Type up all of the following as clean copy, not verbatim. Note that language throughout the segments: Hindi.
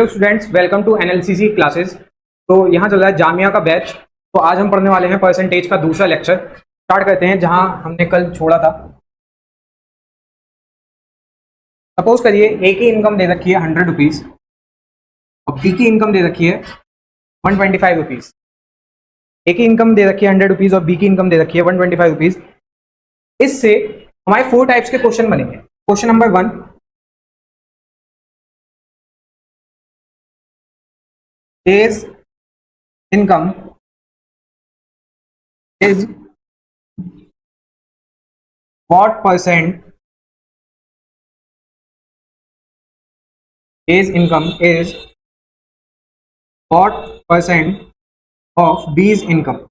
Hello students, welcome to NLCC classes. तो यहाँ चल रहा है जामिया का बैच। तो आज हम पढ़ने वाले हैं परसेंटेज का दूसरा लेक्चर। स्टार्ट करते हैं जहाँ हमने कल छोड़ा था। सपोज करिए ए की इनकम दे रखी है 100 रुपीज़ और बी की इनकम दे रखी है 125 रुपीज़। ए की इनकम दे रखी है 100 रुपीज़ और बी की इनकम दे रखी है 125 रुपीज़। इससे हमारे 4 टाइप्स के क्वेश्चन बनेंगे। Question number 1, A's income is what percent? A's income is what percent of B's income?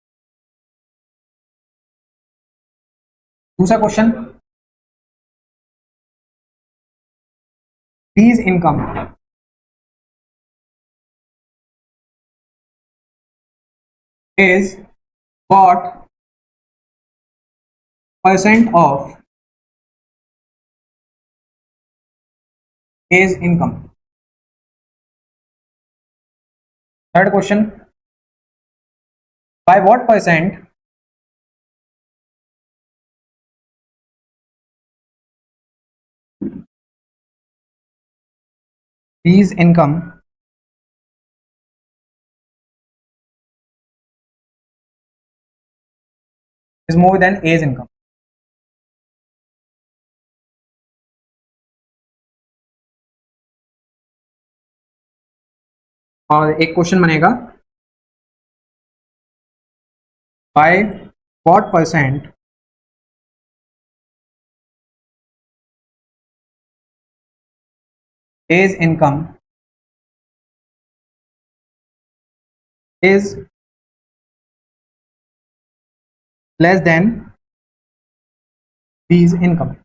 दूसरा question, B's income is what percent of A's income? Third question, by what percent B's income is more than A's income? और एक क्वेश्चन बनेगा, by what percent A's income is less than B's income?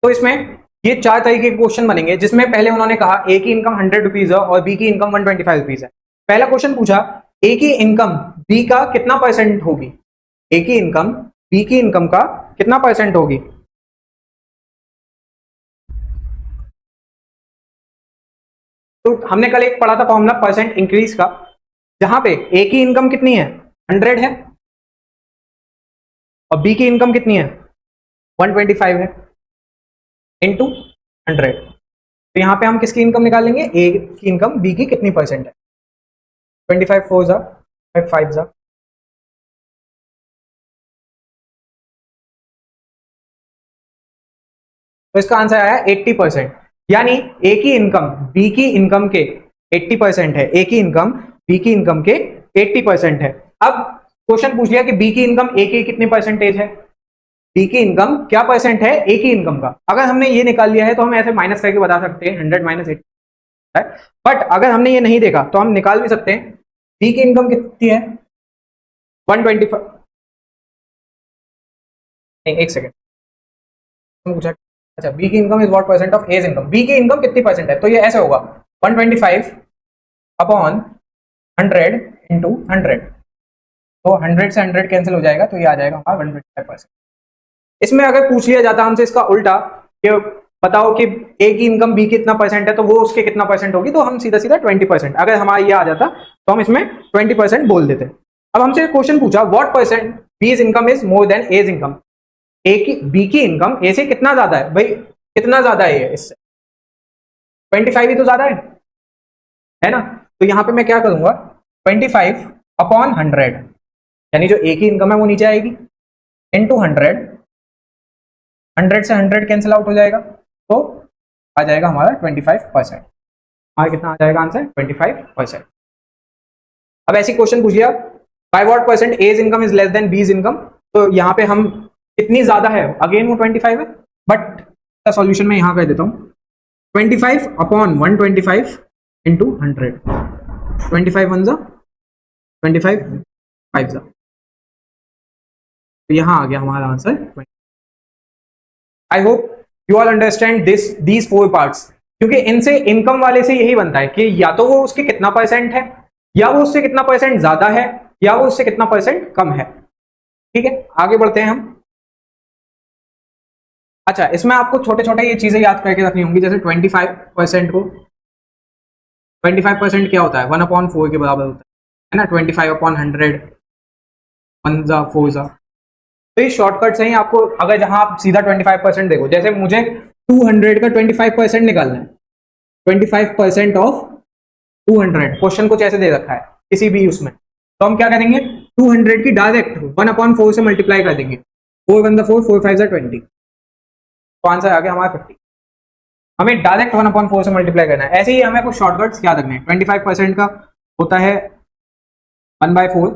तो इसमें ये 4 तरीके के क्वेश्चन बनेंगे, जिसमें पहले उन्होंने कहा ए की इनकम 100 रुपीज है और बी की इनकम 125 रुपीज है। पहला क्वेश्चन पूछा ए की इनकम बी का कितना परसेंट होगी, ए की इनकम बी की इनकम का कितना परसेंट होगी। तो हमने कल एक पढ़ा था फॉर्मूला परसेंट इंक्रीज का, जहां पे ए की इनकम कितनी है 100 है और बी की इनकम कितनी है 125 है इंटू 100। तो यहाँ पे हम किसकी इनकम निकाल लेंगे, ए की इनकम बी की कितनी परसेंट है। 25 4 जा 5 जा, तो इसका आंसर आया 80%। यानी ए की इनकम बी की इनकम के 80% है, ए की इनकम बी की इनकम के 80% है। अब क्वेश्चन पूछ लिया कि बी की इनकम ए की कितनी परसेंटेज है, बी की इनकम क्या परसेंट है ए की इनकम का। अगर हमने ये निकाल लिया है तो हम ऐसे माइनस करके बता सकते हैं 100 माइनस 80 है। बट अगर हमने ये नहीं देखा तो हम निकाल भी सकते हैं बी की इनकम कितनी है 125। नहीं, एक सेकेंड, पूछा अच्छा बी की income is what percent of A's income, B की इनकम कितनी परसेंट है। तो ये ऐसे होगा 125 अपॉन 100 इंटू 100। तो 100 से 100 कैंसिल हो जाएगा, तो ये आ जाएगा हमारा 125%। इसमें अगर पूछ लिया जाता हमसे इसका उल्टा कि बताओ कि ए की इनकम बी कितना परसेंट है, तो वो उसके कितना परसेंट होगी, तो हम सीधा सीधा 20%। अगर हमारा ये आ जाता तो हम इसमें 20% बोल देते। अब हमसे क्वेश्चन पूछा what percent B's income is more than A's income, A की बी की इनकम ए से कितना ज्यादा है। भाई कितना ज्यादा है ये इससे, 25 ही तो ज्यादा है ना। तो यहाँ पे मैं क्या करूंगा 25 अपॉन 100, यानी जो ए की इनकम है वो नीचे आएगी, इंटू 100। 100 से 100 कैंसिल आउट हो जाएगा, तो आ जाएगा हमारा 25%। हमारा कितना आ जाएगा आंसर 25%। अब ऐसी क्वेश्चन पूछ लिया by what percent A's income is less than B's income, तो यहाँ पे हम कितनी ज्यादा है, अगेन वो 25 है, बट सॉल्यूशन में यहां कर देता हूं 25 अपॉन 125 इंटू 100। 25 1 जा 25 5 जा, तो यहां आ गया हमारा answer. I hope you all understand these 4 parts, क्योंकि इनसे इनकम वाले से यही बनता है कि या तो वो उसके कितना परसेंट है, या वो उससे कितना परसेंट ज्यादा है, या वो उससे कितना परसेंट कम है। ठीक है, आगे बढ़ते हैं हम। अच्छा, इसमें आपको छोटे छोटे ये चीजें याद करके रखनी होंगी, जैसे 25% को 25% क्या होता है, 1/4 के बराबर होता है ना, 25/100, 1 तो ये शॉर्टकट्स हैं आपको। अगर जहां आप सीधा 25% देखो, जैसे मुझे 200 का 25% निकालना है, 25% ऑफ 200, क्वेश्चन कुछ ऐसे दे रखा है किसी भी उसमें, तो हम क्या करेंगे, 200 की डायरेक्ट 1/4 से मल्टीप्लाई कर देंगे, 4 1 4 4 5 20, तो आंसर आ गया हमारा 50। हमें डायरेक्ट 1/4 से मल्टीप्लाई करना है। ऐसे ही हमें कुछ शॉर्टकट्स याद रखने हैं। 25% का होता है 1/4,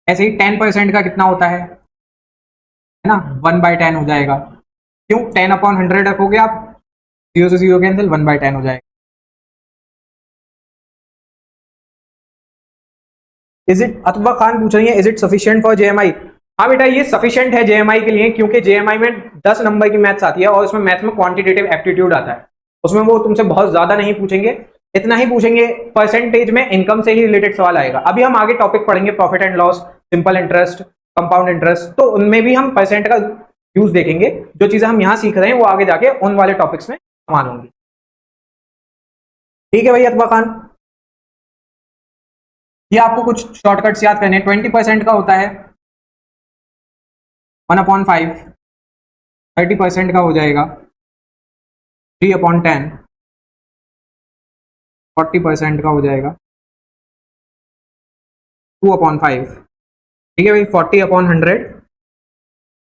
ऐसे ही 10% का कितना होता है ना, 1/10 हो जाएगा। क्यों, 10/100 रखोगे आप, 0 से 0 कैंसिल, 1/10 हो जाएगा। इज इट, अतबा खान पूछ रही है, is it sufficient for JMI? हाँ बेटा, ये सफिशिएंट है जेएमआई के लिए, क्योंकि जेएमआई में 10 नंबर की मैथ्स आती है और उसमें मैथ्स में क्वांटिटेटिव एप्टीट्यूड आता है। उसमें वो तुमसे बहुत ज्यादा नहीं पूछेंगे, इतना ही पूछेंगे, परसेंटेज में इनकम से ही रिलेटेड सवाल आएगा। अभी हम आगे टॉपिक पढ़ेंगे profit and loss, simple interest, compound interest, तो उनमें भी हम परसेंट का यूज देखेंगे। जो चीजें हम यहाँ सीख रहे हैं वो आगे जाके उन वाले टॉपिक्स में समान होंगी। ठीक है भाई अतबा खान, ये आपको कुछ शॉर्टकट्स याद करने हैं। 20% का होता है 1/5, 30% का हो जाएगा 3/10, 40% का हो जाएगा 2/5। ठीक है भाई, 40/100,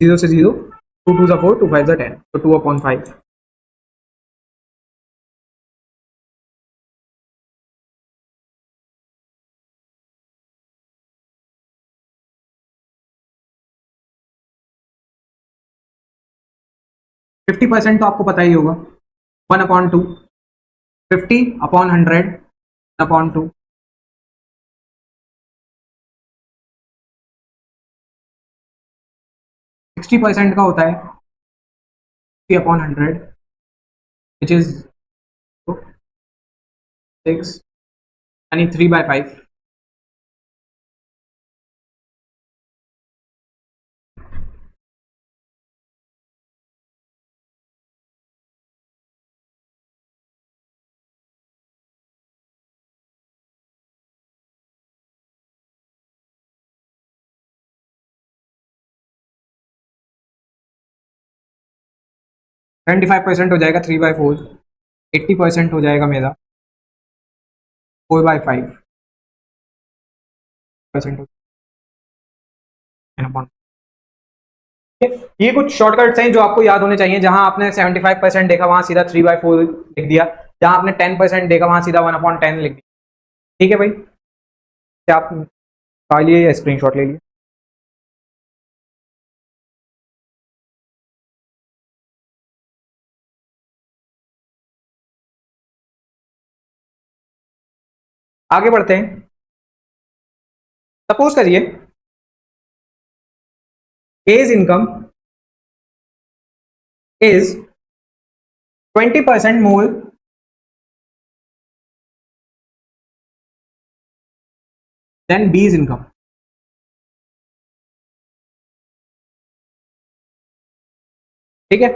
0 से 0, 2 2 4, 2 5 10, तो 2/5। फिफ्टी परसेंट तो आपको पता ही होगा, 1/2, 50/100/2, 60% का होता है 50/100, विच इज 6, यानी 3/5। 75% हो जाएगा 3/4, 80% हो जाएगा मेरा 4/5%। ये कुछ शॉर्टकट्स हैं जो आपको याद होने चाहिए। जहां आपने 75% देखा वहां सीधा 3/4 लिख दिया, जहां आपने 10% देखा वहां सीधा 1/10 लिख दिया। ठीक है भाई, आप खा लिए या स्क्रीनशॉट ले लिए? आगे बढ़ते हैं। सपोज करिए A's income is 20% more than B's income. ठीक है,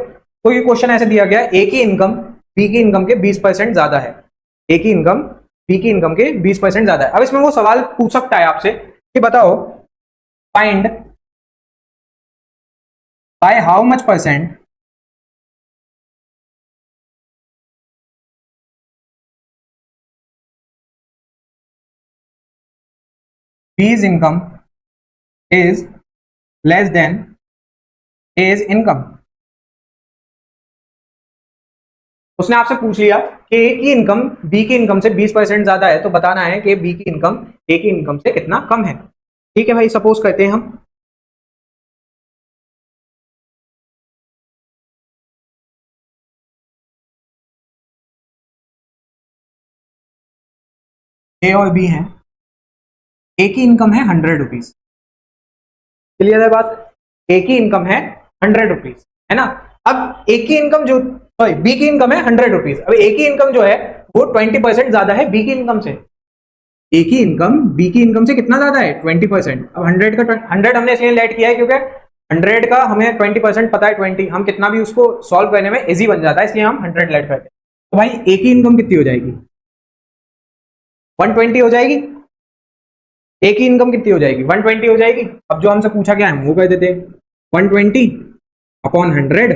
तो ये क्वेश्चन ऐसे दिया गया, ए की इनकम बी की इनकम के 20% ज्यादा है, ए की इनकम बी की इनकम के 20% ज्यादा है। अब इसमें वो सवाल पूछ सकता है आपसे कि बताओ, find by how much percent B's income is less than A's income. उसने आपसे पूछ लिया कि ए की इनकम बी की इनकम से 20% ज्यादा है, तो बताना है कि बी की इनकम ए की इनकम से कितना कम है। ठीक है भाई, सपोज करते हैं हम ए और बी हैं, ए की इनकम है 100 रुपीज। क्लियर है बात, ए की इनकम है 100 रुपीज, है ना। अब ए की इनकम जो, सॉरी, बी की इनकम है 100 रुपीज। अब ए की इनकम जो है वो 20% ज्यादा है बी की इनकम से। ए की इनकम बी की इनकम से कितना ज्यादा है, 20%। अब 100 का 100 हमने इसलिए लेट किया है क्योंकि 100 का हमें 20% पता है, 20 हम कितना भी उसको सॉल्व करने में इजी बन जाता है, इसलिए हम 100 लेट करते हैं। तो भाई ए की इनकम कितनी हो जाएगी? 120 हो जाएगी। ए की इनकम कितनी हो जाएगी? 120 हो जाएगी। अब जो हमसे पूछा गया है वो कर देते हैं, 120 अपॉन 100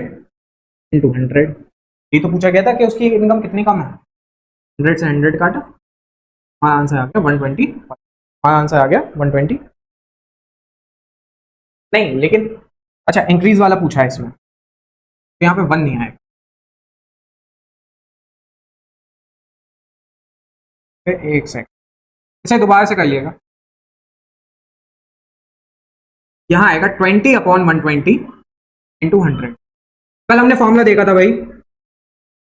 इंटू 100। ये तो पूछा गया था कि उसकी इनकम कितनी कम है, 100 से 100 काटा, हमारा आंसर आ गया 120। हमारा आंसर आ गया 120। नहीं लेकिन अच्छा इंक्रीज वाला पूछा है इसमें, तो यहाँ पे 1 नहीं आएगा। फिर एक सेकंड, इसे दोबारा से कर लिएगा। यहाँ आएगा 20 अपॉन 120 इंटू 100। कल हमने फॉर्मूला देखा था भाई,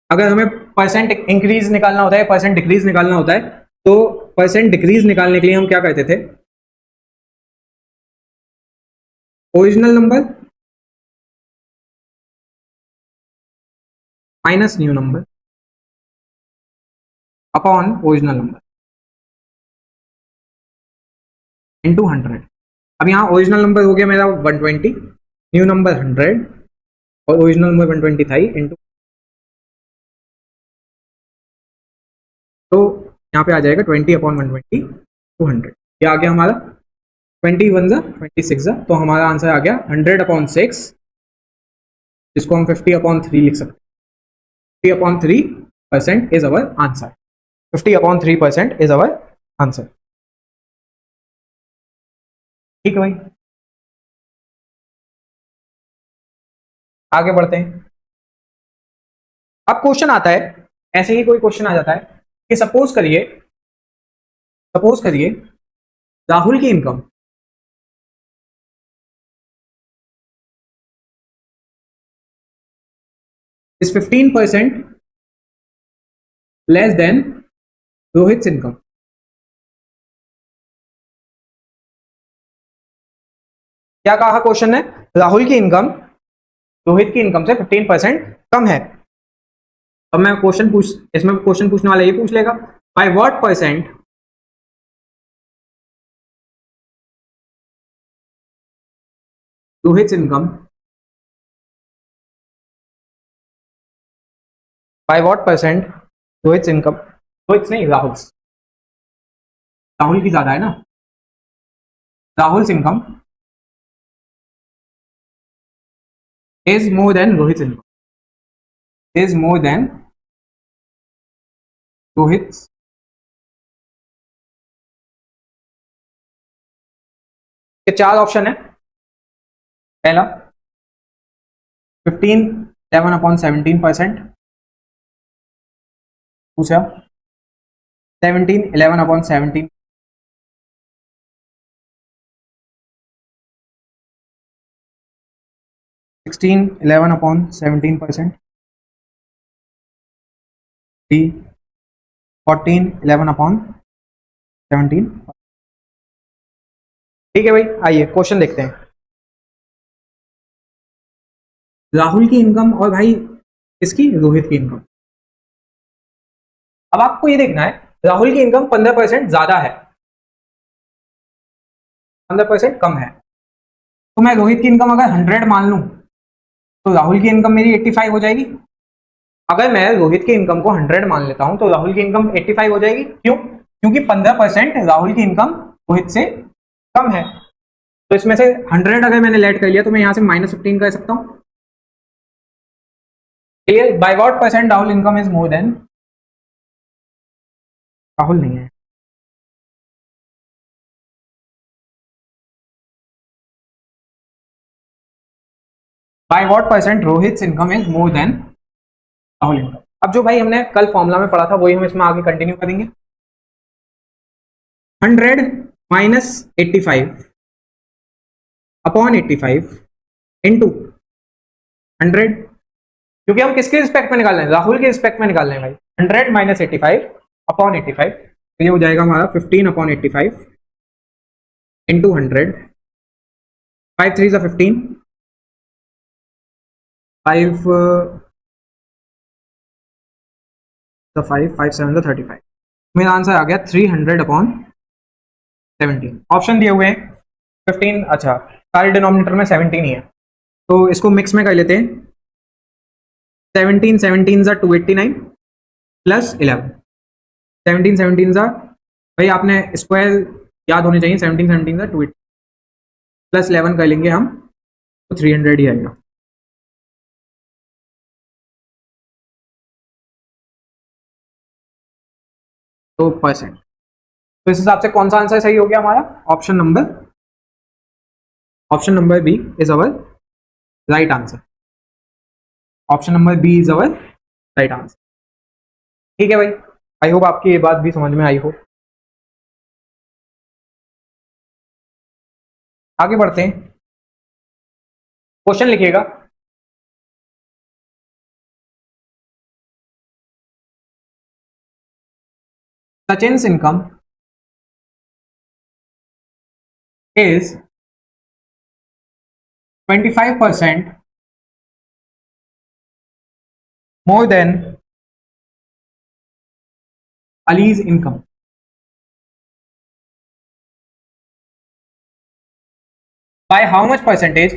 अगर हमें परसेंट इंक्रीज निकालना होता है, परसेंट डिक्रीज निकालना होता है, तो परसेंट डिक्रीज निकालने के लिए हम क्या करते थे, original number minus new number upon original number into 100। अब यहाँ ओरिजिनल नंबर हो गया मेरा 120, न्यू नंबर 100 और ओरिजिनल नंबर 120 था इंटू, तो यहाँ पे आ जाएगा 20 अपॉन 120 200। ये आ गया हमारा 21 जा 26 जा, तो हमारा आंसर आ गया 100 अपॉन 6, जिसको हम 50 अपॉन 3 लिख सकते हैं। 50 upon 3% is our answer. 50 upon 3% is our answer. ठीक है भाई, आगे बढ़ते हैं। अब क्वेश्चन आता है, ऐसे ही कोई क्वेश्चन आ जाता है कि सपोज करिए राहुल की income is 15% less than Rohit income. क्या कहा क्वेश्चन ने? राहुल की इनकम रोहित की इनकम से 15% कम है। अब मैं इसमें क्वेश्चन पूछने वाला ये पूछ लेगा, bye what percent Rohit income, bye what percent Rohit income, Rohit नहीं राहुल, राहुल की ज्यादा है ना, Rahul income is more than Rohit's income, is more than Rohit's। के 4 ऑप्शन है। पहला 15 11 अपॉन 17%, दूसरा 17 11 अपॉन 17, सिक्सटीन 11 अपॉन 17%, 14 11 अपॉन 17। ठीक है भाई, आइए क्वेश्चन देखते हैं। राहुल की इनकम और भाई इसकी रोहित की इनकम। अब आपको ये देखना है, राहुल की इनकम 15% ज्यादा है, 15% कम है। तो मैं रोहित की इनकम अगर 100 मान लूं तो राहुल की इनकम मेरी 85 हो जाएगी। अगर मैं रोहित की इनकम को 100 मान लेता हूं तो राहुल की इनकम 85 हो जाएगी। क्यों? क्योंकि 15% राहुल की इनकम रोहित से कम है। तो इसमें से 100 अगर मैंने लेट कर लिया तो मैं यहां से -15 कर सकता हूं। Clear? Bye what percent Rahul income is more then, Rahul नहीं है, bye what percent Rohit income is more then Rahul income. अब जो भाई हमने कल फॉर्मूला में पढ़ा था वही हम इसमें आगे कंटिन्यू करेंगे। 100 माइनस 85 अपॉन 85 इंटू 100, क्योंकि हम किसके रिस्पेक्ट में निकाल रहे हैं? राहुल के रिस्पेक्ट में निकाल रहे हैं भाई। 100 माइनस 85 अपॉन 85, तो ये हो जाएगा हमारा 15 अपॉन 85 इंटू 100। 5 3 15, 5 5 7 35। मेरा आंसर आ गया 300 अपॉन 17। ऑप्शन दिए हुए हैं 15, अच्छा सारे डिनोमिनेटर में 17 ही है, तो इसको मिक्स में कर लेते हैं। 17 17 ज़ा 289 प्लस 11, 17 17 ज़ा, भाई आपने स्क्वायर याद होने चाहिए, 17 17 ज़ा 280 प्लस 11 कर लेंगे हम, तो 300 ही आएगा। तो परसेंट, तो इस हिसाब से कौन सा आंसर सही हो गया हमारा? Option number B is our right answer. Option number B is our right answer. ठीक है भाई, आई होप आपकी ये बात भी समझ में आई हो। आगे बढ़ते हैं, क्वेश्चन लिखिएगा। Sachin's income is 25% more than Ali's income. By how much percentage?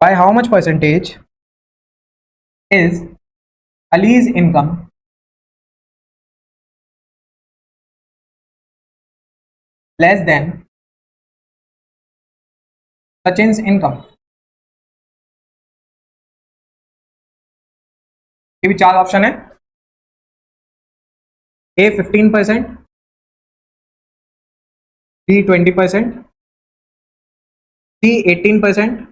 By how much percentage is Ali's income less than Sachin's income? ये भी चार ऑप्शन है। ए 15%, बी 20%, सी 18%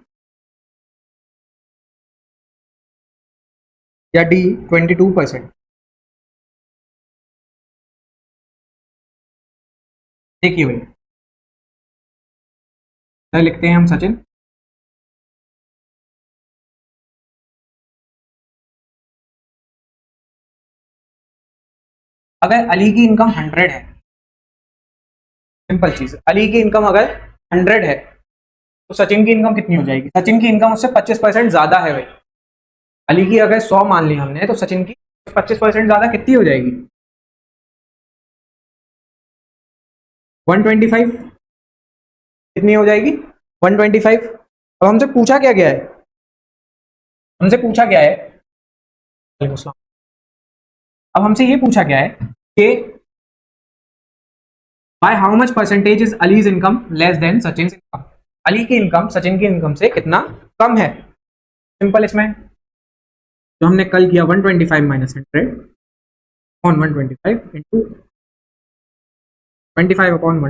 या डी 22%। देखिए भाई, लिखते हैं हम सचिन। अगर अली की इनकम 100 है, सिंपल चीज, अली की इनकम अगर 100 है तो सचिन की इनकम कितनी हो जाएगी? सचिन की इनकम उससे 25% ज्यादा है भाई। अली की अगर 100 मान ली हमने, तो सचिन की 25% ज्यादा कितनी हो जाएगी? 125। कितनी हो जाएगी? 125। अब हमसे पूछा क्या गया है? हमसे पूछा क्या है? अब हमसे ये पूछा गया है कि bye how much percentage is allies income less than Sachin income. Ali की इनकम सचिन की इनकम से कितना कम है? सिंपल, इसमें जो हमने कल किया 125 माइनस 100 अपॉन 125 इंटू 25 अपॉन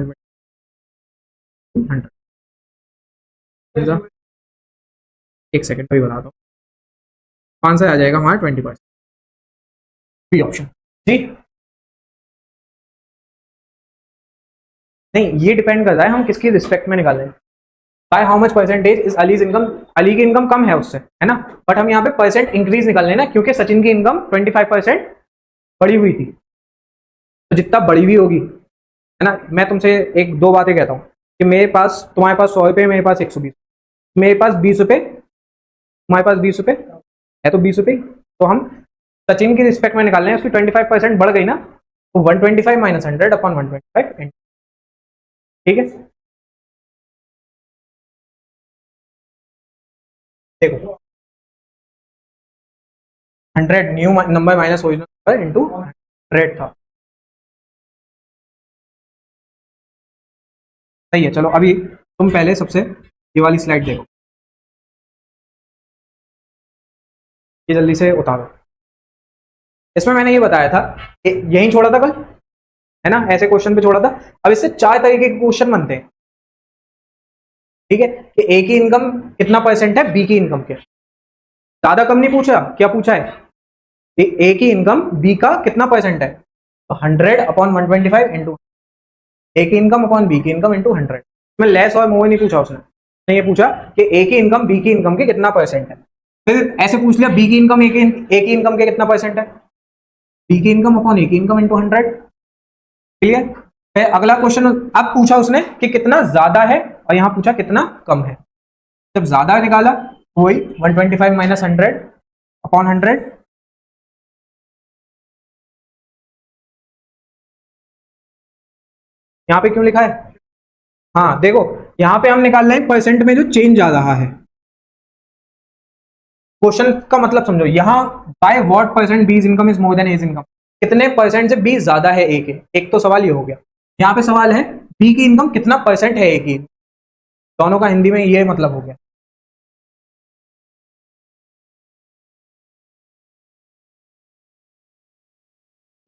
100। एक सेकेंड अभी बताता हूँ, आंसर आ जाएगा हमारा 20%। बी ऑप्शन जी। नहीं, ये डिपेंड करता है हम किसकी रिस्पेक्ट में निकाल रहे हैं। Bye how much percentage is allies income, Ali की इनकम कम है उससे, है ना, बट हम यहाँ पे परसेंट इंक्रीज निकाल रहे हैं ना, क्योंकि सचिन की इनकम 25% बढ़ी हुई थी। तो जितना बढ़ी हुई होगी, है ना, मैं तुमसे एक दो बातें कहता हूँ कि मेरे पास, तुम्हारे पास 100 रुपये, मेरे पास 120, मेरे पास 20 रुपये, तुम्हारे पास 20 रुपये है, तो 20 रुपये, तो हम सचिन की रिस्पेक्ट में निकाल रहे हैं, उसकी 25% बढ़ गई ना, तो 125 माइनस 100 अपॉन 125। ठीक है, देखो 100 new number minus original number into 100 था। सही है, चलो अभी तुम पहले सबसे ये वाली स्लाइड देखो, ये जल्दी से उतारो। इसमें मैंने ये बताया था, यहीं छोड़ा था कल, है ना, ऐसे क्वेश्चन पे छोड़ा था। अब इससे चार तरीके के क्वेश्चन बनते हैं। ठीक है, कि ए की इनकम कितना परसेंट है बी की इनकम के, ज्यादा कम नहीं पूछा, क्या पूछा है? ए की इनकम बी का कितना परसेंट है, तो 100 अपॉन 125 इंटू ए की इनकम अपॉन बी की इनकम इंटू 100 में लेस और मोर नहीं पूछा उसने ये पूछा कि ए की इनकम बी की इनकम के कितना परसेंट है। फिर ऐसे पूछ लिया बी की इनकम ए की इनकम के कितना परसेंट है, बी की इनकम अपॉन ए की इनकम इंटू 100। क्लियर? फिर अगला क्वेश्चन अब पूछा उसने कि कितना ज्यादा है, और यहां पूछा कितना कम है। जब ज्यादा निकाला वही 125 माइनस 100 अपॉन 100, यहाँ पे क्यों लिखा है? हाँ देखो, यहाँ पे हम निकाल रहे हैं परसेंट में जो चेंज आ रहा है। क्वेश्चन का मतलब समझो, यहाँ by what percent B's income is more than A's income, कितने परसेंट से बी ज्यादा है ए के। एक तो सवाल ये हो गया। यहाँ पे सवाल है बी की इनकम कितना परसेंट है ए की। दोनों का हिंदी में ये मतलब हो गया।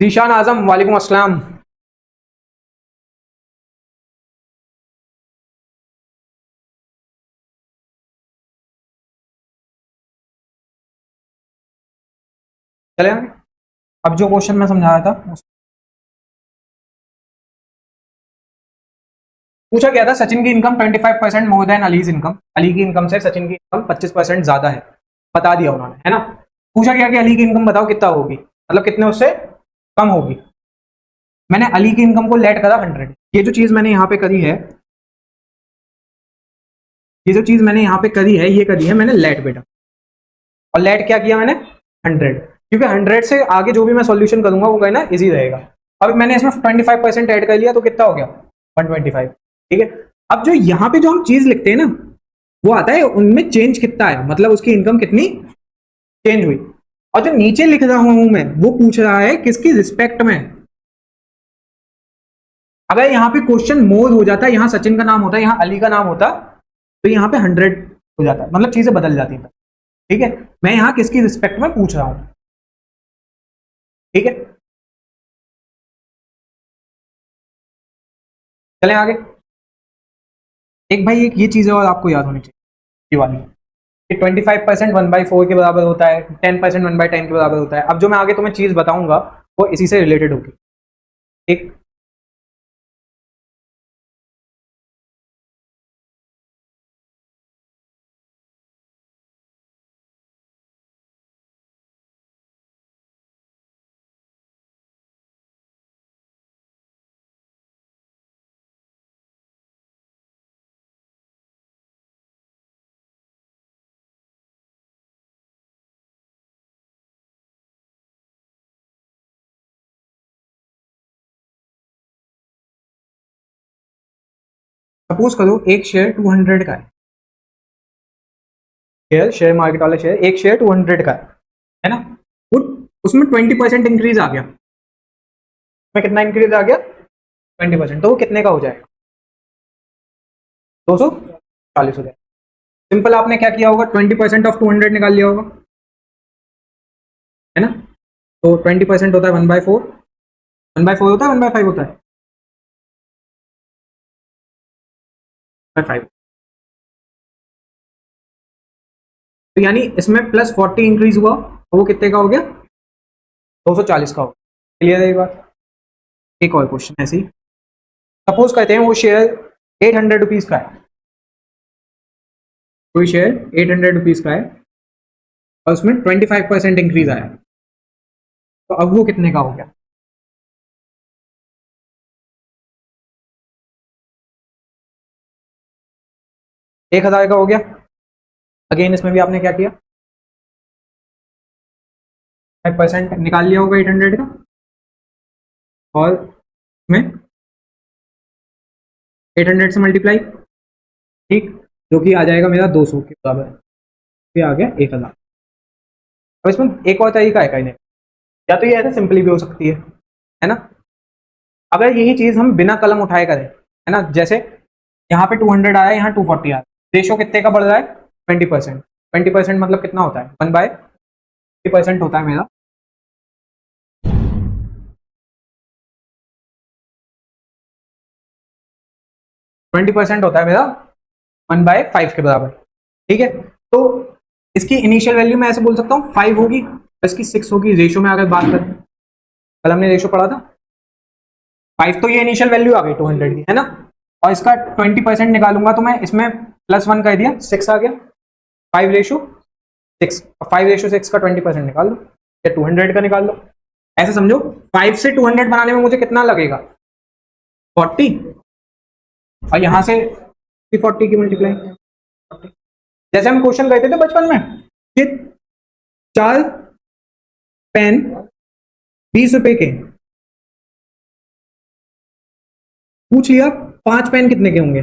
जीशान आजम, वालेकुम अस्सलाम। चले आगे। अब जो क्वेश्चन मैं समझा रहा था, पूछा गया था सचिन की income 25% more than allies income, Ali की इनकम से सचिन की इनकम 25% ज्यादा है, बता दिया उन्होंने, है ना। पूछा गया कि अली की इनकम बताओ कितना होगी, मतलब कितने उससे कम होगी। मैंने अली की इनकम को लेट करा 100। ये जो चीज मैंने यहाँ पे करी है, ये जो चीज मैंने यहाँ पे करी है, ये करी है मैंने लेट बेटा। और लेट क्या किया मैंने? 100, क्योंकि 100 से आगे जो भी मैं सॉल्यूशन करूंगा वो कहना इजी रहेगा। अब मैंने इसमें 25% ऐड कर लिया तो कितना हो गया? 125। ठीक है। अब जो यहाँ पे जो हम चीज लिखते हैं ना, वो आता है उनमें चेंज कितना है, मतलब उसकी इनकम कितनी चेंज हुई। और जो नीचे लिख रहा हूं मैं, वो पूछ रहा है किसकी रिस्पेक्ट में। अगर यहाँ पे क्वेश्चन मोर हो जाता, यहाँ सचिन का नाम होता, यहाँ अली का नाम होता, तो यहाँ पे 100 हो जाता, मतलब चीजें बदल जाती हैं। ठीक है, मैं यहाँ किसकी रिस्पेक्ट में पूछ रहा हूं। ठीक है, चलें आगे। एक भाई एक ये चीज और आपको याद होनी चाहिए, ये वाली, कि 25% 1/4 के बराबर होता है, 10% 1/10 के बराबर होता है। अब जो मैं आगे तुम्हें चीज बताऊंगा वो इसी से रिलेटेड होगी। ठीक, सपोज करो एक शेयर 200 का है, शेयर शेयर मार्केट वाला शेयर, एक शेयर 200 का है ना। वो उसमें 20% इंक्रीज आ गया, उसमें कितना इंक्रीज आ गया? 20%। तो वो कितने का हो जाएगा? 240 हो जाएगा। सिंपल, आपने क्या किया होगा, 20% ऑफ 200 निकाल लिया होगा, है ना। तो 20% होता है 1/4, 1/4 होता है 1/5 होता है? 1/5। तो यानी इसमें +40 इंक्रीज हुआ, तो वो कितने का हो गया? 240 का हो। क्लियर है ये बात? एक और क्वेश्चन ऐसे ही, सपोज करते हैं वो शेयर 800 रुपीज का है, कोई शेयर 800 रुपीज का है और उसमें 25% इंक्रीज आया, तो अब वो कितने का हो गया? 1000 का हो गया। अगेन इसमें भी आपने क्या किया, 5% निकाल लिया होगा 800 का, और इसमें 800 से मल्टीप्लाई, ठीक, जो कि आ जाएगा मेरा 200 के बराबर, फिर आ गया 1000। अब इसमें एक और तरीका है कहने, या तो ये ऐसे सिंपली भी हो सकती है ना। अगर यही चीज हम बिना कलम उठाए करें, है ना, जैसे यहाँ पे 200 आया, यहाँ 240 आया, रेशो कितने का बढ़ रहा है? 20%। 20% मतलब कितना होता है? 1/50% होता है मेरा। 20% होता है मेरा 1/5 के बराबर। ठीक है, तो इसकी इनिशियल वैल्यू मैं ऐसे बोल सकता हूँ 5 होगी, इसकी 6 होगी। रेशो में अगर बात करें, कल हमने रेशो पढ़ा था 5, तो ये इनिशियल वैल्यू आ गई 200 की, है ना। और इसका 20% निकालूंगा तो मैं इसमें +1 कर दिया, 6 आ गया। 5/6, 5/6 का 20% निकाल लो, या 200 का निकाल लो। ऐसे समझो 5 से 200 बनाने में मुझे कितना लगेगा? 40, और यहां से 40 की मल्टीप्लाई। जैसे हम क्वेश्चन कहते थे बचपन में कि 4 पेन 20 रुपए के, पूछ लिया 5 पेन कितने के होंगे,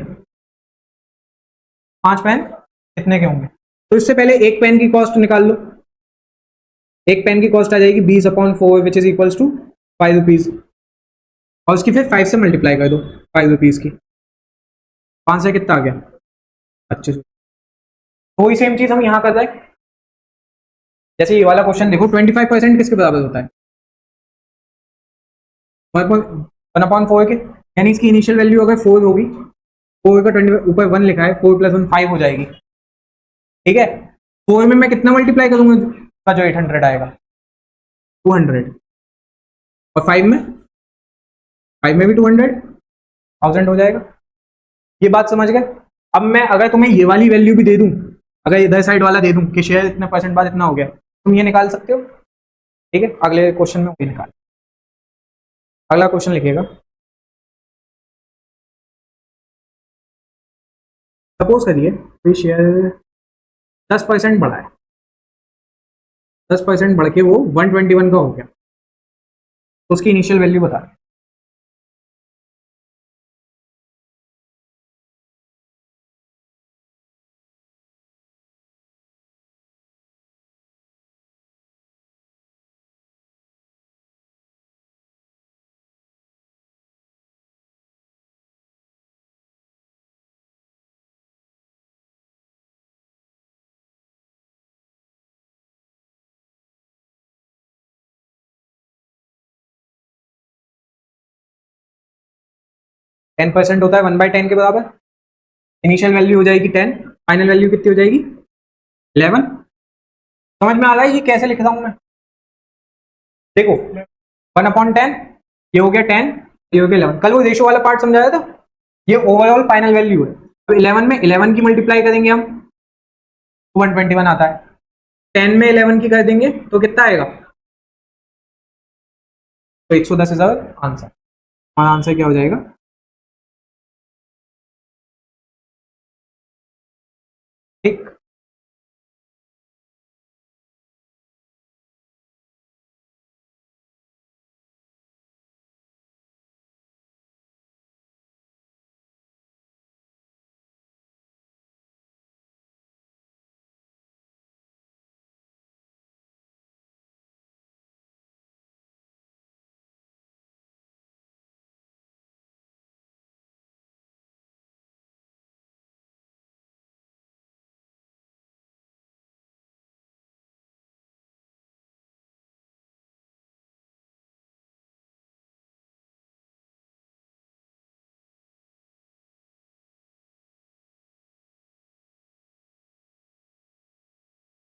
5 पेन कितने के होंगे। तो इससे पहले एक पेन की कॉस्ट निकाल लो। एक पेन की कॉस्ट आ जाएगी 20/4 which is equals to 5 rupees, और उसकी फिर 5 से मल्टीप्लाई कर दो 5 रुपीज की। 5 से कितना आ गया, 25। वही सेम चीज हम यहाँ कर रहे हैं। जैसे ये वाला क्वेश्चन देखो, 25% किसके बराबर होता है, 1/4 के, यानी इसकी इनिशियल वैल्यू अगर 4 होगी, 4 का 20 ऊपर 1 लिखा है, 4 + 1 5 हो जाएगी। ठीक है, 4 में मैं कितना मल्टीप्लाई करूंगा का जो 800 आएगा, 200, और 5 में भी 200, 1000 हो जाएगा। ये बात समझ गए। अब मैं अगर तुम्हें ये वाली वैल्यू भी दे दूं, अगर इधर साइड वाला दे दूं कि शेयर इतने परसेंट बाद इतना हो गया, तुम ये निकाल सकते हो। ठीक है, अगले क्वेश्चन में वही निकाल। अगला क्वेश्चन लिखिएगा। सपोज करिए कोई शेयर 10% बढ़ा है, 10% बढ़ के वो 121 का हो गया, तो उसकी इनिशियल वैल्यू बता। 10% होता है 1/10 के बराबर, इनिशियल वैल्यू हो जाएगी 10, फाइनल वैल्यू कितनी हो जाएगी 11। समझ में आ रहा है ये कैसे लिख रहा हूं मैं। देखो 1/10, ये हो गया 10, ये हो गया 11। कल वो रेशो वाला पार्ट समझाया था, ये ओवरऑल फाइनल वैल्यू है। तो 11 में 11 की मल्टीप्लाई करेंगे हम, 121 आता है। 10 में 11 की कर देंगे तो कितना आएगा, तो 110 इज आवर आंसर। हमारा आंसर क्या हो जाएगा, ठीक।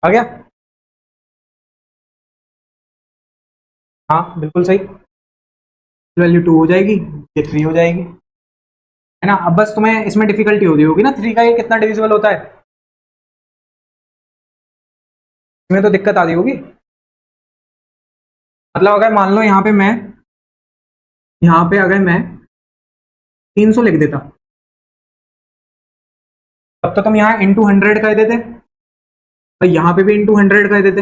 आ गया, हाँ बिल्कुल सही। वैल्यू 2 हो जाएगी, ये 3 हो जाएगी, है ना। अब बस तुम्हें इसमें डिफिकल्टी हो रही होगी ना, 3 का ये कितना डिविजिबल होता है, इसमें तो दिक्कत आ रही होगी। मतलब अगर मान लो यहाँ पे अगर मैं 300 लिख देता, तब तो तुम यहाँ इंटू 100 कर देते, और यहाँ पे भी इंटू 100 कर देते,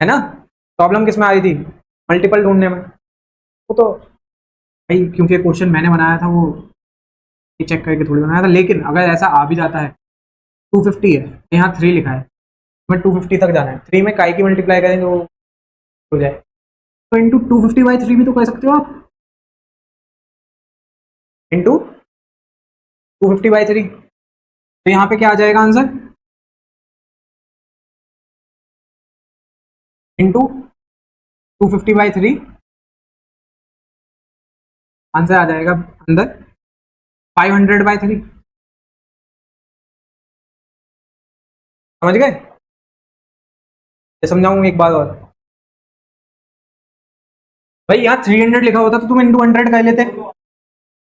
है ना। प्रॉब्लम किस में आ रही थी, मल्टीपल ढूंढने में। वो तो भाई क्योंकि क्वेश्चन मैंने बनाया था वो चेक करके थोड़ी बनाया था, लेकिन अगर ऐसा आ भी जाता है, 250 है, यहाँ 3 लिखा है, मैं 250 तक जाना है, 3 में काय की मल्टीप्लाई करेंगे वो हो जाए, तो इंटू 250/3 भी तो कर सकते हो आप, इंटू 250/3। तो यहाँ पे क्या आ जाएगा आंसर, इंटू 250/3, आंसर आ जाएगा अंदर 500/3। समझ गए, ये समझाऊँ एक बात और। भाई यहाँ 300 लिखा होता तो तुम इंटू 100 कर लेते।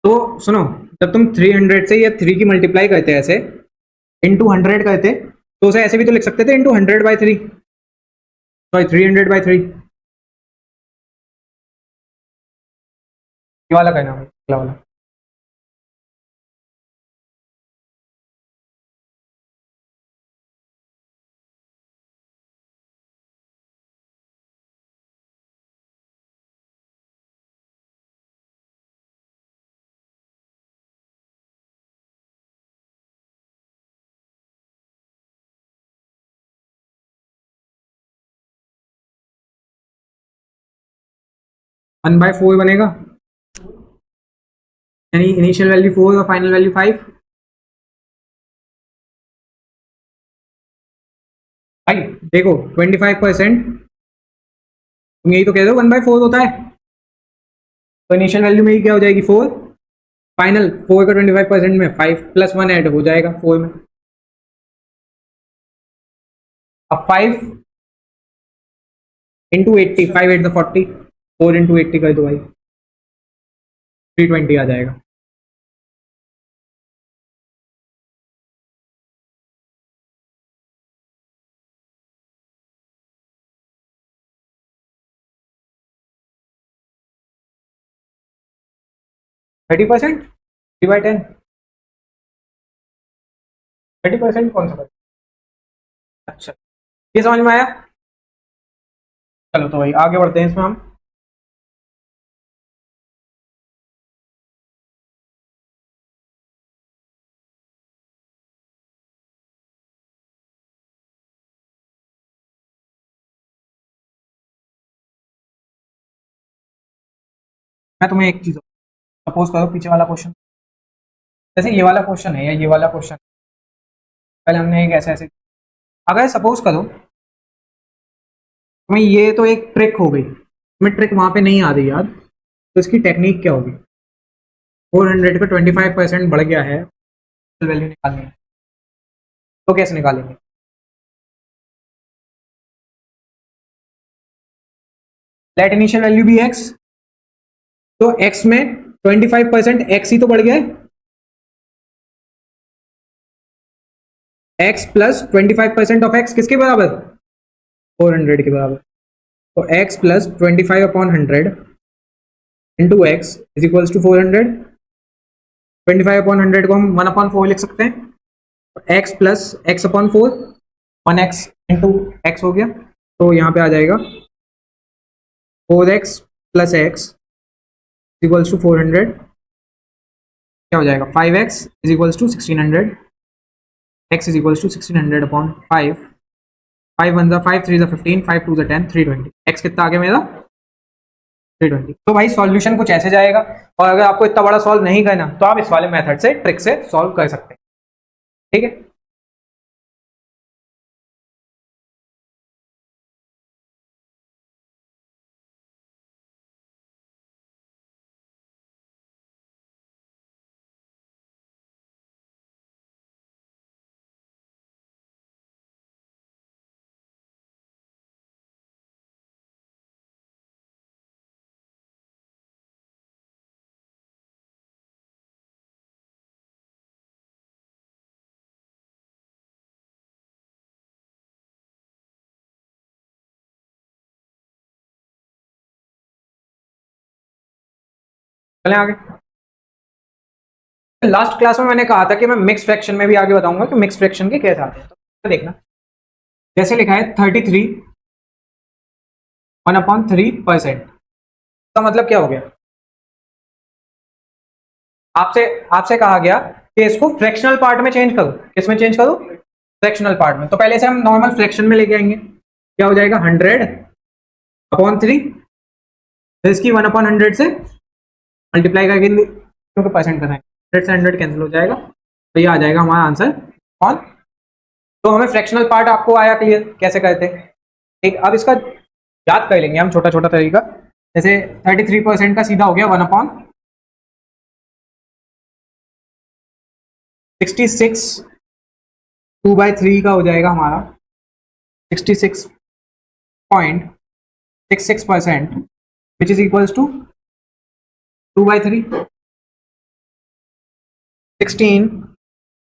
तो सुनो, जब तुम 300 से या 3 की मल्टीप्लाई करते ऐसे इंटू 100 करते, तो उसे ऐसे भी तो लिख सकते थे, इंटू 100/3, सॉरी 300/3। ये वाला कहना वाला 1/4 बनेगा, यानी इनिशियल वैल्यू 4 और फाइनल वैल्यू 5। भाई देखो 25%, तुम यही तो कह रहे हो 1/4 होता है, तो इनिशियल वैल्यू में ही क्या हो जाएगी 4, फाइनल 4 का 25% में 5 प्लस 1 ऐड हो जाएगा 4 में। अब 5 इंटू 80, 5 8 40, 4 इंटू 80 कर दो भाई, 320 आ जाएगा। थर्टी परसेंट 3/10, 30% कौन सा कर? अच्छा, ये समझ में आया। चलो तो भाई आगे बढ़ते हैं इसमें हम। मैं तुम्हें एक चीज, सपोज करो पीछे वाला क्वेश्चन, जैसे ये वाला क्वेश्चन है या ये वाला क्वेश्चन, पहले हमने एक ऐसे ऐसे, अगर सपोज करो तुम्हें, ये तो एक ट्रिक हो गई, तुम्हें ट्रिक वहां पे नहीं आ रही याद, तो इसकी टेक्निक क्या होगी? 400 का 25% बढ़ गया है, वैल्यू निकालनी है, तो कैसे निकालेंगे? लेट इनिशियल वैल्यू भी एक्स, तो एक्स में 25% एक्स ही तो बढ़ गया है, एक्स प्लस 25% ऑफ एक्स किसके बराबर? 400 के बराबर। तो x plus 25/100 into x is equals to 400। 25/100 को हम 1/4 लिख सकते हैं, तो x plus x upon 4, 1x into x हो गया, तो यहाँ पे आ जाएगा 4x plus x equals to 400, क्या हो जाएगा 5x is equals to 1600, x is equals to 1600 upon 5, 5 1 5, 3 15, 5 2 10, 320, x कितना आ गया मेरा 320। तो भाई सॉल्यूशन कुछ ऐसे जाएगा, और अगर आपको इतना बड़ा सॉल्व नहीं करना तो आप इस वाले मेथड से, ट्रिक से सॉल्व कर सकते हैं, ठीक है। चलें आगे। लास्ट क्लास में मैंने कहा था कि मैं मिक्स फ्रैक्शन में भी आगे बताऊंगा कि मिक्स फ्रैक्शन के कैसे आते हैं, तो देखना, जैसे लिखा है 33 1/3%, का मतलब क्या हो गया? आपसे आपसे कहा गया कि इसको फ्रैक्शनल पार्ट में चेंज करो, किसमें चेंज करो? फ्रैक्शनल पार्ट में। तो पहले से हम नॉर्मल फ्रैक्शन में लेके आएंगे, क्या हो जाएगा 100/3, फिर इसकी 1/100 से मल्टीप्लाई करके, क्योंकि परसेंट कर रहे हैं, 100 से 100 कैंसिल हो जाएगा, तो ये आ जाएगा हमारा आंसर कौन। तो हमें फ्रैक्शनल पार्ट आपको आया क्लियर कैसे करते हैं, ठीक। अब इसका याद कर लेंगे हम छोटा छोटा तरीका, जैसे 33% का सीधा हो गया 1/66, 2/3 का हो जाएगा हमारा 66.66%, विच इज इक्वल्स टू 2/3,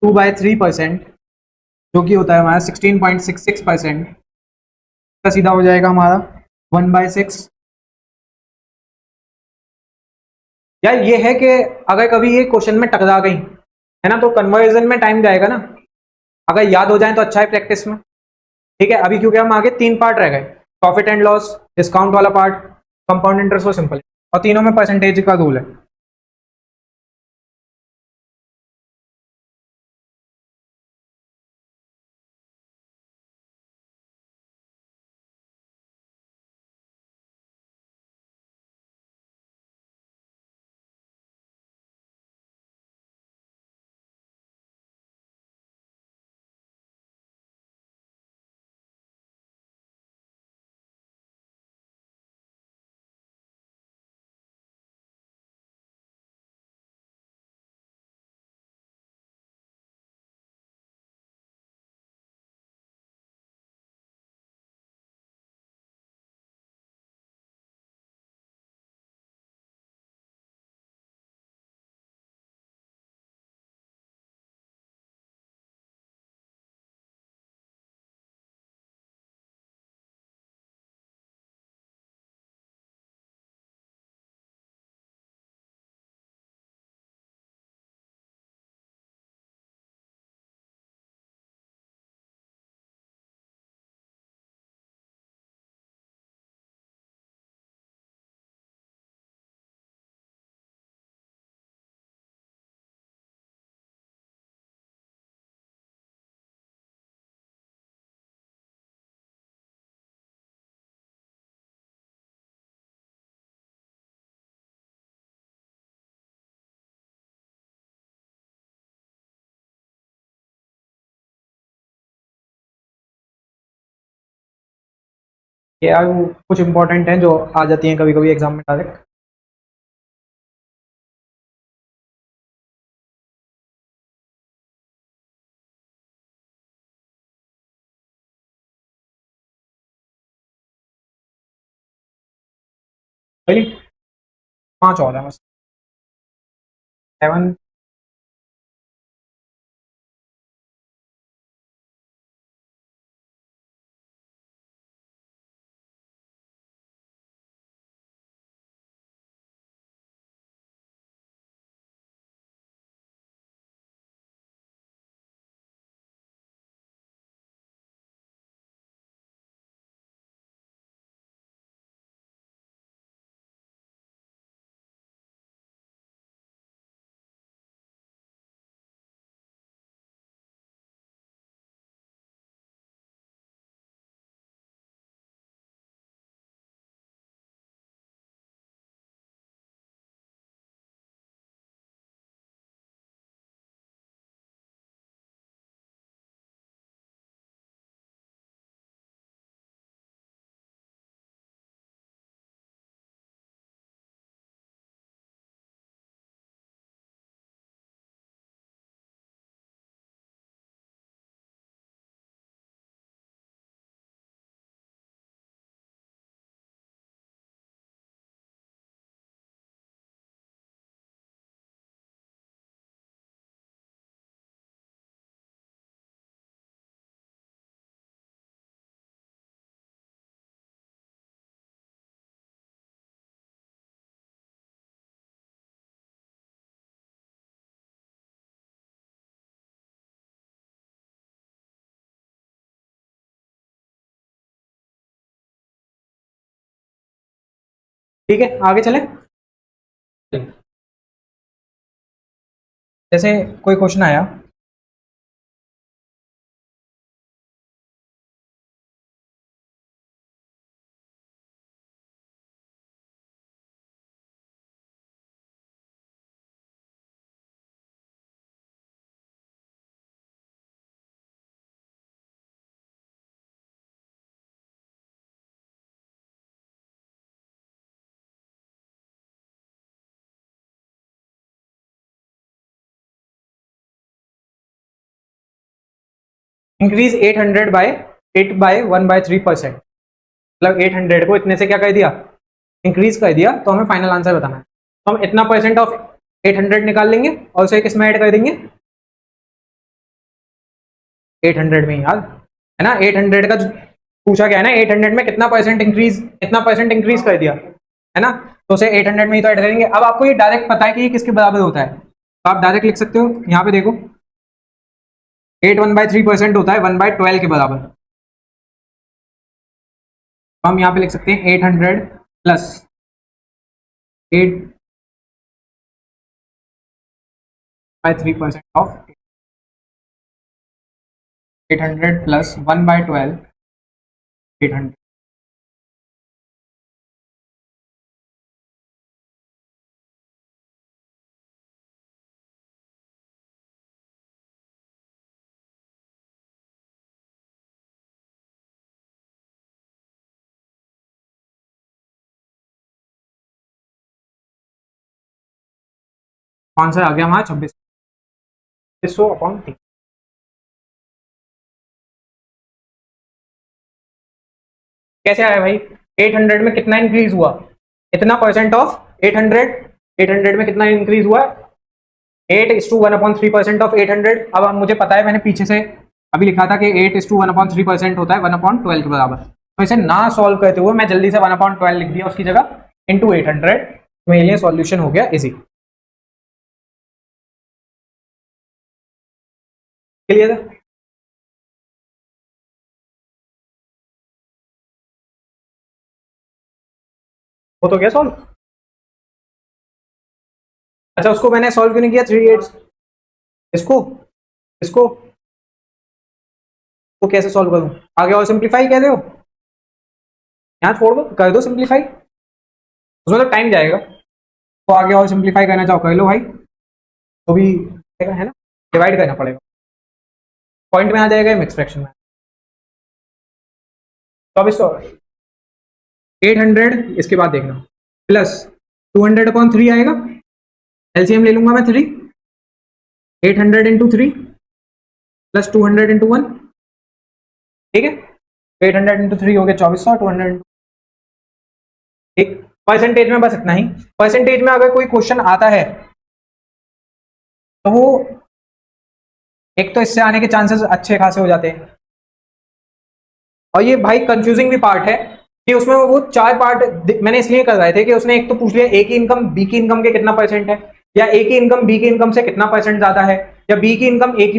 2/3%, जो कि होता है हमारा 16.66%, का सीधा हो जाएगा हमारा 1/6। यार ये है कि अगर कभी ये क्वेश्चन में टकरा गई है ना, तो कन्वर्जन में टाइम जाएगा ना, अगर याद हो जाए तो अच्छा है प्रैक्टिस में, ठीक है। अभी क्योंकि हम आगे 3 पार्ट रह गए, प्रॉफिट एंड लॉस, डिस्काउंट वाला पार्ट, कंपाउंड इंटरेस्ट और सिंपल, और तीनों में परसेंटेज का रूल है। ये यार वो कुछ इंपॉर्टेंट हैं जो आ जाती हैं कभी कभी एग्जाम में डायरेक्ट। चलिए 5 और है बस। 7। ठीक है आगे चले। जैसे कोई क्वेश्चन आया, इंक्रीज 800 बाय 8 बाय 1/3%। मतलब 800 को इतने से क्या कर दिया, इंक्रीज कर दिया, तो हमें फाइनल आंसर बताना है। तो हम इतना परसेंट ऑफ 800 निकाल लेंगे और उसे किसमें ऐड कर देंगे, 800 में ही यार, है ना। 800 का पूछा गया है ना, 800 में कितना परसेंट इंक्रीज, कितना परसेंट इंक्रीज कर दिया, है ना। तो उसे 800 में ही तो ऐड करेंगे। अब आपको ये डायरेक्ट पता है कि ये किसके बराबर होता है, तो आप डायरेक्ट लिख सकते हो। यहाँ पे देखो 8 1/3% होता है 1/12 के बराबर। तो हम यहाँ पे लिख सकते हैं 800 प्लस 8/3% ऑफ 800 प्लस 1/12 800। आंसर आ गया हमारा 2600/3। कैसे आया भाई, 800 में कितना इंक्रीज हुआ, इतना परसेंट ऑफ 800, 800 में कितना इंक्रीज हुआ, 8:1/3% ऑफ 800। अब मुझे पता है, मैंने पीछे से अभी लिखा था कि 8:1/3% होता है 1/12 के बराबर। तो इसे ना सॉल्व करते हुए मैं जल्दी से 1/12 लिख दिया उसकी जगह, इंटू 800। मेरे लिए सॉल्यूशन हो गया इजी। क्लियर है, वो तो क्या सॉल्व। अच्छा उसको मैंने सॉल्व क्यों नहीं किया, 3/8 इसको, इसको तो कैसे सॉल्व करूं, आगे और सिंप्लीफाई कह रहे हो, यहाँ छोड़ दो, कर दो सिंप्लीफाई, उसमें तो टाइम जाएगा। तो आगे और सिंप्लीफाई करना चाहो कर लो भाई, तो भी है ना, डिवाइड करना पड़ेगा, पॉइंट में आ जाएगा, मिक्स फ्रैक्शन में। तो अब इसको 800 इसके बाद देखना प्लस 200 अपॉन 3 आएगा, एलसीएम ले लूंगा मैं 3, 800 इंटू 3 प्लस 200 इंटू 1, ठीक है। 800 इंटू 3 हो गया 2400, 200 ठीक। परसेंटेज में बस इतना ही। परसेंटेज में अगर कोई क्वेश्चन आता है तो वो एक तो इससे आने के चांसेस अच्छे खासे हो जाते हैं, और ये भाई कंफ्यूजिंग भी पार्ट है कि उसमें वो 4 पार्ट मैंने इसलिए करवाए थे कि उसने एक तो पूछ लिया ए की इनकम बी की इनकम के कितना परसेंट है, या ए की इनकम बी की इनकम से कितना परसेंट ज्यादा है, या बी की इनकम ए की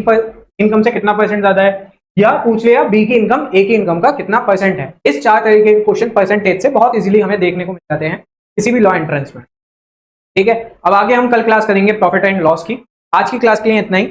इनकम से कितना परसेंट ज्यादा है, या पूछ लिया बी की इनकम ए की इनकम का कितना परसेंट है। इस 4 तरीके के क्वेश्चन परसेंटेज से बहुत इजीली हमें देखने को मिल जाते हैं किसी भी लॉ एंट्रेंस में, ठीक है। अब आगे हम कल क्लास करेंगे प्रॉफिट एंड लॉस की। आज की क्लास के लिए इतना ही।